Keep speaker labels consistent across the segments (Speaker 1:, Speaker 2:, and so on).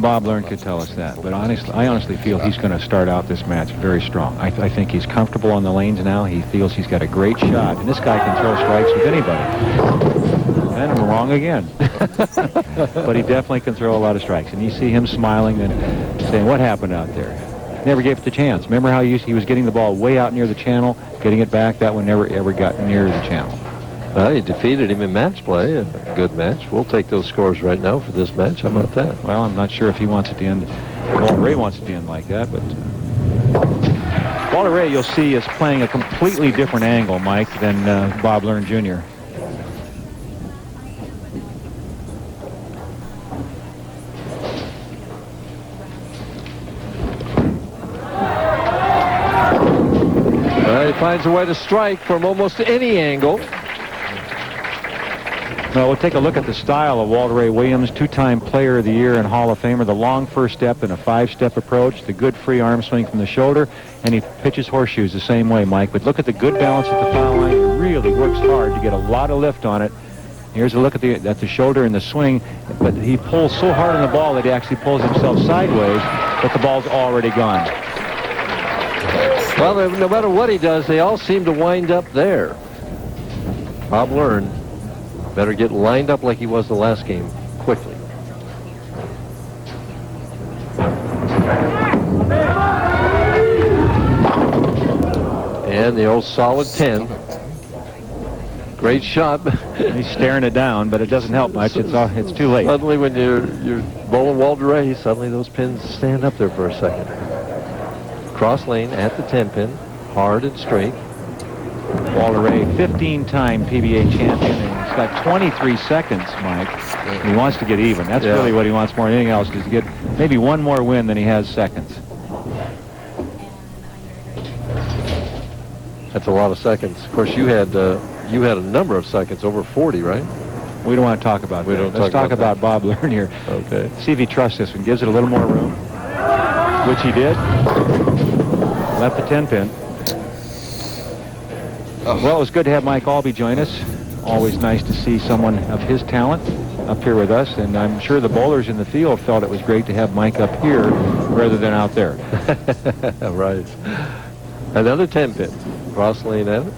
Speaker 1: Bob Learn could tell us that, but I honestly feel he's going to start out this match very strong. I think he's comfortable on the lanes now. He feels he's got a great shot, and this guy can throw strikes with anybody. And I'm wrong again. But he definitely can throw a lot of strikes, and you see him smiling and saying, what happened out there? Never gave it the chance. Remember how he was getting the ball way out near the channel, getting it back? That one never ever got near the channel.
Speaker 2: Well, he defeated him in match play, a good match. We'll take those scores right now for this match. How about that?
Speaker 1: Well, I'm not sure if he wants it to end. Walter Ray wants it to end like that, but Walter Ray, you'll see, is playing a completely different angle, Mike, than Bob Learn Jr.
Speaker 2: He finds a way to strike from almost any angle.
Speaker 1: Well, we'll take a look at the style of Walter Ray Williams, two-time Player of the Year and Hall of Famer. The long first step and a five-step approach, the good free arm swing from the shoulder, and he pitches horseshoes the same way, Mike. But look at the good balance at the foul line. He really works hard to get a lot of lift on it. Here's a look at the shoulder and the swing, but he pulls so hard on the ball that he actually pulls himself sideways, but the ball's already gone.
Speaker 2: Well, no matter what he does, they all seem to wind up there. Bob Learn better get lined up like he was the last game quickly. And the old solid 10. Great shot.
Speaker 1: He's staring it down, but it doesn't help much. It's too late.
Speaker 2: Suddenly, when you're bowling Walter Ray, suddenly those pins stand up there for a second. Cross lane at the 10-pin, hard and straight.
Speaker 1: Walter Ray, 15-time PBA champion, and he's got 23 seconds, Mike. He wants to get even. That's really what he wants more than anything else, is to get maybe one more win than he has seconds.
Speaker 2: That's a lot of seconds. Of course, you had a number of seconds, over 40, right?
Speaker 1: We don't want to talk about that. Let's talk about Bob Learn here.
Speaker 2: Okay.
Speaker 1: See if he trusts this one. Gives it a little more room, which he did. Left the 10-pin. Well, it was good to have Mike Albee join us. Always nice to see someone of his talent up here with us, and I'm sure the bowlers in the field felt it was great to have Mike up here rather than out there.
Speaker 2: Right. Another 10-pin. Cross lane at it.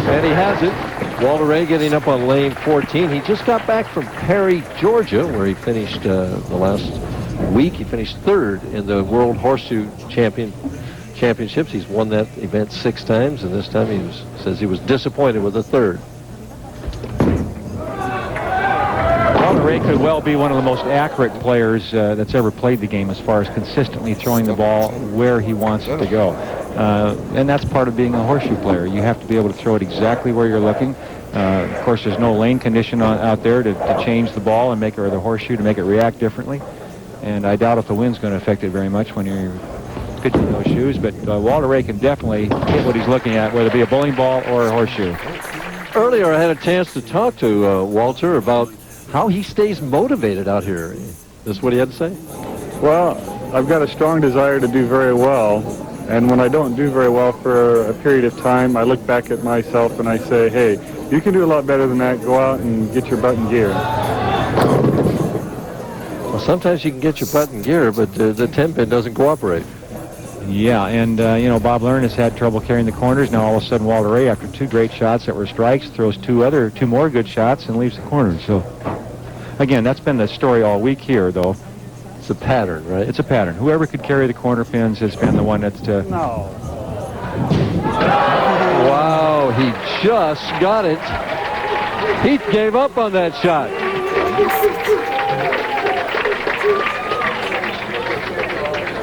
Speaker 2: And he has it. Walter Ray getting up on lane 14. He just got back from Perry, Georgia, where he finished the last week. He finished third in the World Horseshoe Championships. He's won that event 6 times, and this time says he was disappointed with the third.
Speaker 1: Walter Ray could well be one of the most accurate players that's ever played the game as far as consistently throwing the ball where he wants it to go. And that's part of being a horseshoe player. You have to be able to throw it exactly where you're looking. Of course, there's no lane condition out there to change the ball and make it, or the horseshoe to make it react differently. And I doubt if the wind's going to affect it very much when you're pitching those shoes. But Walter Ray can definitely hit what he's looking at, whether it be a bowling ball or a horseshoe.
Speaker 2: Earlier, I had a chance to talk to Walter about how he stays motivated out here. This is what he had to say?
Speaker 3: Well, I've got a strong desire to do very well. And when I don't do very well for a period of time, I look back at myself and I say, hey, you can do a lot better than that. Go out and get your butt in gear.
Speaker 2: Well, sometimes you can get your butt in gear, but the 10-pin doesn't cooperate.
Speaker 1: Yeah, and, Bob Learn has had trouble carrying the corners. Now, all of a sudden, Walter Ray, after 2 great shots that were strikes, throws 2 more good shots and leaves the corners. So, again, that's been the story all week here, though.
Speaker 2: It's a pattern, right?
Speaker 1: It's a pattern. Whoever could carry the corner pins has been the one that's to...
Speaker 3: No.
Speaker 2: Wow, he just got it. He gave up on that shot.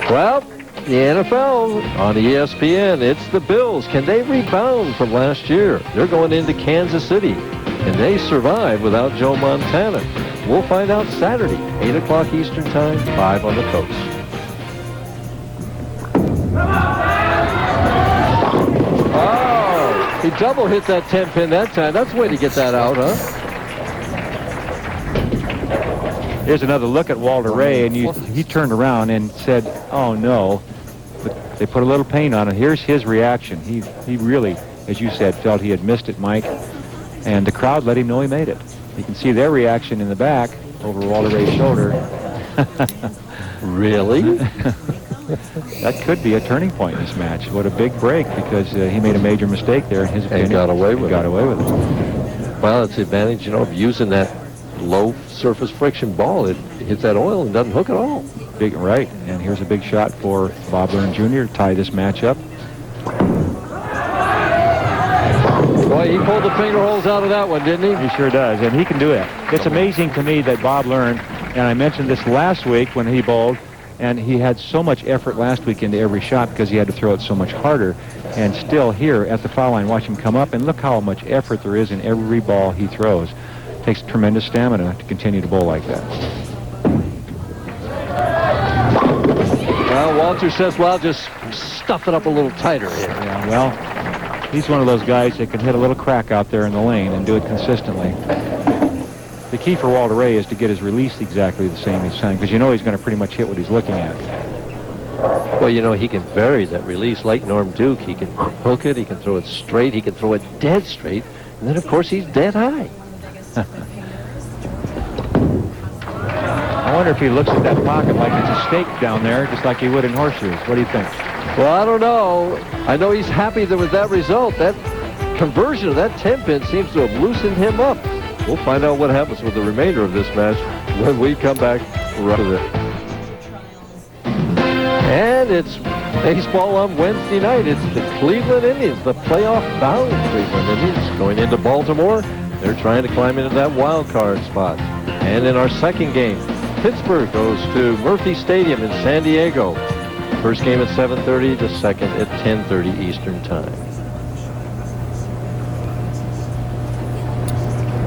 Speaker 2: Well, the NFL on ESPN, it's the Bills. Can they rebound from last year? They're going into Kansas City, and they survive without Joe Montana. We'll find out Saturday, 8 o'clock Eastern Time, 5 on the coast. Oh, he double hit that 10-pin that time. That's the way to get that out, huh?
Speaker 1: Here's another look at Walter Ray, and he turned around and said, oh, no. But they put a little paint on it. Here's his reaction. He really, as you said, felt he had missed it, Mike. And the crowd let him know he made it. You can see their reaction in the back. over Walter Ray's shoulder.
Speaker 2: Really?
Speaker 1: That could be a turning point in this match. What a big break, because he made a major mistake there in his opinion.
Speaker 2: And got away with
Speaker 1: it.
Speaker 2: Well, it's the advantage, of using that low surface friction ball. It hits that oil and doesn't hook at all.
Speaker 1: Big, right. And here's a big shot for Bob Learn Jr. to tie this match up.
Speaker 2: Boy, he pulled the finger holes out of that one, didn't he?
Speaker 1: He sure does, and he can do it. It's amazing to me that Bob Learn, and I mentioned this last week when he bowled, and he had so much effort last week into every shot because he had to throw it so much harder. And still here at the foul line, watch him come up, and look how much effort there is in every ball he throws. It takes tremendous stamina to continue to bowl like that.
Speaker 2: Well, Walter says, well, just stuff it up a little tighter here.
Speaker 1: Yeah, well, he's one of those guys that can hit a little crack out there in the lane and do it consistently. The key for Walter Ray is to get his release exactly the same each time, because you know he's going to pretty much hit what he's looking at.
Speaker 2: Well, he can vary that release like Norm Duke. He can hook it, he can throw it straight, he can throw it dead straight, and then, of course, he's dead high.
Speaker 1: I wonder if he looks at that pocket like it's a stake down there, just like he would in horseshoes. What do you think?
Speaker 2: Well, I don't know. I know he's happy with that result. That conversion of that 10-pin seems to have loosened him up. We'll find out what happens with the remainder of this match when we come back right with it. And it's baseball on Wednesday night. It's the Cleveland Indians, the playoff-bound Cleveland Indians, going into Baltimore. They're trying to climb into that wild card spot. And in our second game, Pittsburgh goes to Murphy Stadium in San Diego. First game at 7:30, the second at 10:30 Eastern Time.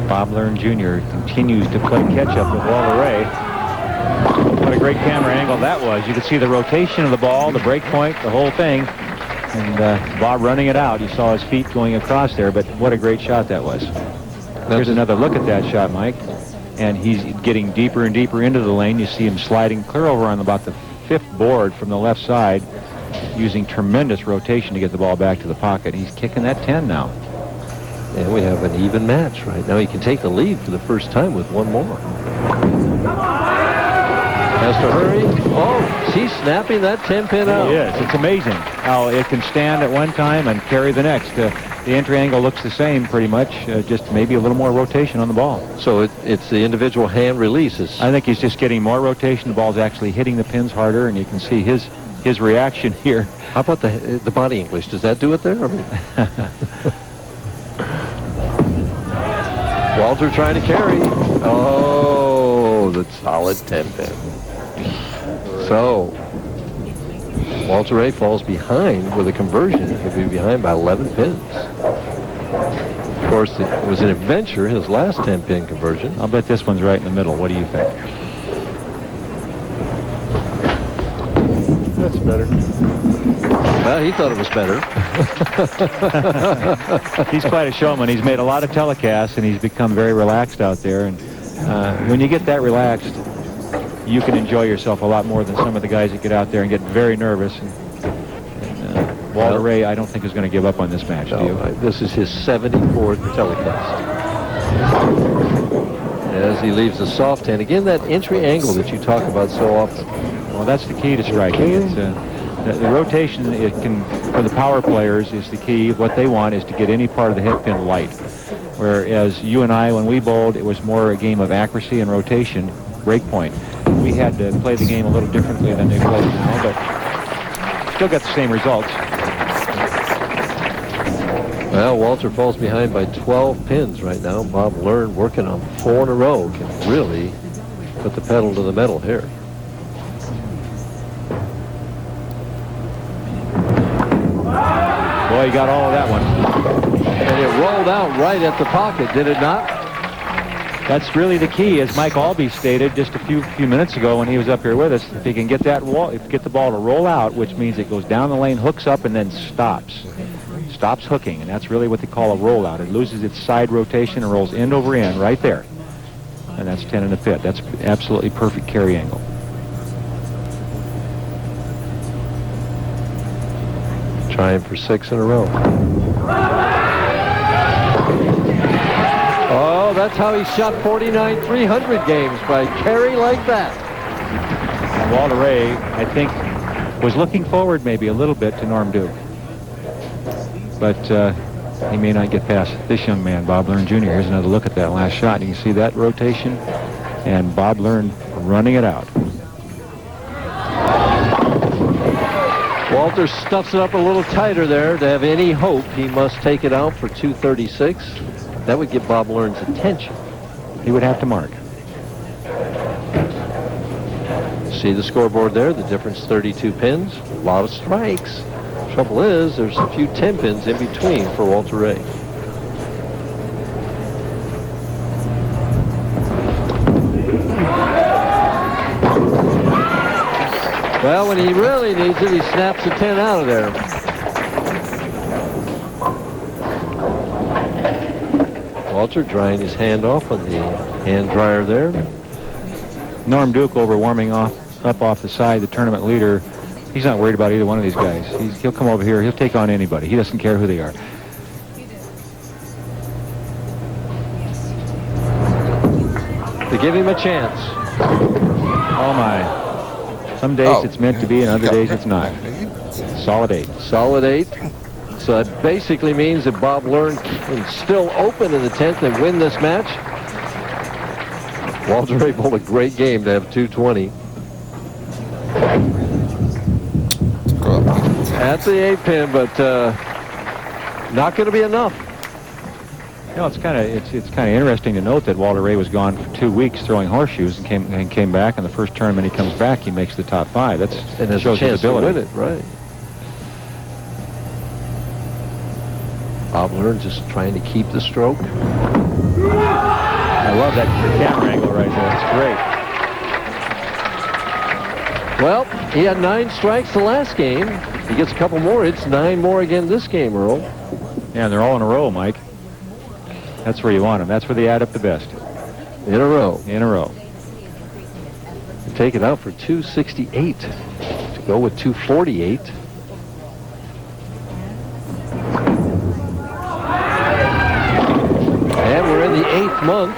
Speaker 1: Bob Learn Jr. continues to play catch-up with Walter Ray. What a great camera angle that was. You could see the rotation of the ball, the break point, the whole thing. And Bob running it out. You saw his feet going across there, but what a great shot that was. Here's another look at that shot, Mike. And he's getting deeper and deeper into the lane. You see him sliding clear over on about the 5th board from the left side, using tremendous rotation to get the ball back to the pocket. He's kicking that 10 now.
Speaker 2: And we have an even match right now. He can take the lead for the first time with one more. Has to hurry. Oh, he's snapping that 10-pin out.
Speaker 1: It is. It's amazing how it can stand at one time and carry the next. The entry angle looks the same pretty much, just maybe a little more rotation on the ball.
Speaker 2: So it's the individual hand releases.
Speaker 1: I think he's just getting more rotation. The ball's actually hitting the pins harder, and you can see his reaction here.
Speaker 2: How about the body English? Does that do it there? Walter trying to carry. Oh, the solid 10-pin. So Walter Ray falls behind with a conversion. He'll be behind by 11 pins. Of course, it was an adventure, his last 10-pin conversion.
Speaker 1: I'll bet this one's right in the middle. What do you think?
Speaker 3: That's better.
Speaker 2: Well, he thought it was better.
Speaker 1: He's quite a showman. He's made a lot of telecasts, and he's become very relaxed out there. And when you get that relaxed, you can enjoy yourself a lot more than some of the guys that get out there and get very nervous. And Walter Ray, I don't think, is going to give up on this match, do you?
Speaker 2: This is his 74th telecast. As he leaves the soft hand. Again, that entry angle that you talk about so often.
Speaker 1: Well, that's the key to striking. It's, the rotation for the power players is the key. What they want is to get any part of the head pin light. Whereas you and I, when we bowled, it was more a game of accuracy and rotation, break point. We had to play the game a little differently than they play now, but still got the same results.
Speaker 2: Well, Walter falls behind by 12 pins right now. Bob Learn, working on 4 in a row, can really put the pedal to the metal here.
Speaker 1: Boy, you got all of that one.
Speaker 2: And it rolled out right at the pocket, did it not?
Speaker 1: That's really the key, as Mike Albee stated just a few minutes ago when he was up here with us. If he can get the ball to roll out, which means it goes down the lane, hooks up, and then stops hooking, and that's really what they call a rollout. It loses its side rotation and rolls end over end right there, and that's 10 in the pit. That's absolutely perfect carry angle.
Speaker 2: Trying for 6 in a row. Oh, that's how he shot 49 300 games, by carry like that.
Speaker 1: And Walter Ray, I think, was looking forward maybe a little bit to Norm Duke. But he may not get past this young man, Bob Learn Jr. Here's another look at that last shot. You can see that rotation, and Bob Learn running it out.
Speaker 2: Walter stuffs it up a little tighter there. To have any hope, he must take it out for 236. That would get Bob Learn's attention.
Speaker 1: He would have to mark.
Speaker 2: See the scoreboard there? The difference, 32 pins. A lot of strikes. Trouble is, there's a few 10 pins in between for Walter Ray. Well, when he really needs it, he snaps a 10 out of there. Walter drying his hand off on the hand dryer there.
Speaker 1: Norm Duke over warming up off the side, the tournament leader. He's not worried about either one of these guys. He'll come over here. He'll take on anybody. He doesn't care who they are.
Speaker 2: To give him a chance.
Speaker 1: Oh, my. Some days it's meant to be, and other days it's not. Solid 8.
Speaker 2: Solid 8. So that basically means that Bob Learn can still open in the 10th and win this match. Walter Ray bowled a great game to have 220. That's the 8 pin, but not going to be enough.
Speaker 1: You know, it's kind of interesting to note that Walter Ray was gone for 2 weeks throwing horseshoes and came back. In the first tournament he comes back, he makes the top 5. That shows his ability.
Speaker 2: To win it, right? Bob Learn just trying to keep the stroke.
Speaker 1: I love that camera angle right there. It's great.
Speaker 2: Well, he had 9 strikes the last game. He gets a couple more. It's 9 more again this game, Earl.
Speaker 1: Yeah, and they're all in a row, Mike. That's where you want them. That's where they add up the best.
Speaker 2: In a row.
Speaker 1: In a row.
Speaker 2: Take it out for 268 to go with 248. And we're in the 8th month,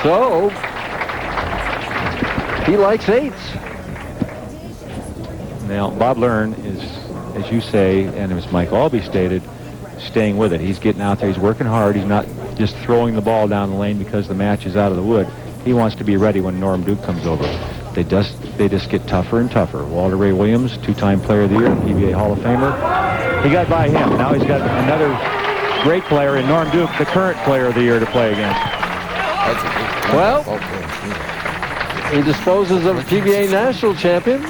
Speaker 2: so he likes 8s.
Speaker 1: Now, Bob Learn is, as you say, and as Mike Albee stated, staying with it. He's getting out there. He's working hard. He's not just throwing the ball down the lane because the match is out of the wood. He wants to be ready when Norm Duke comes over. They just get tougher and tougher. Walter Ray Williams, 2-time Player of the Year, PBA Hall of Famer. He got by him. Now he's got another great player in Norm Duke, the current Player of the Year, to play against.
Speaker 2: Well, he disposes of a PBA national champion.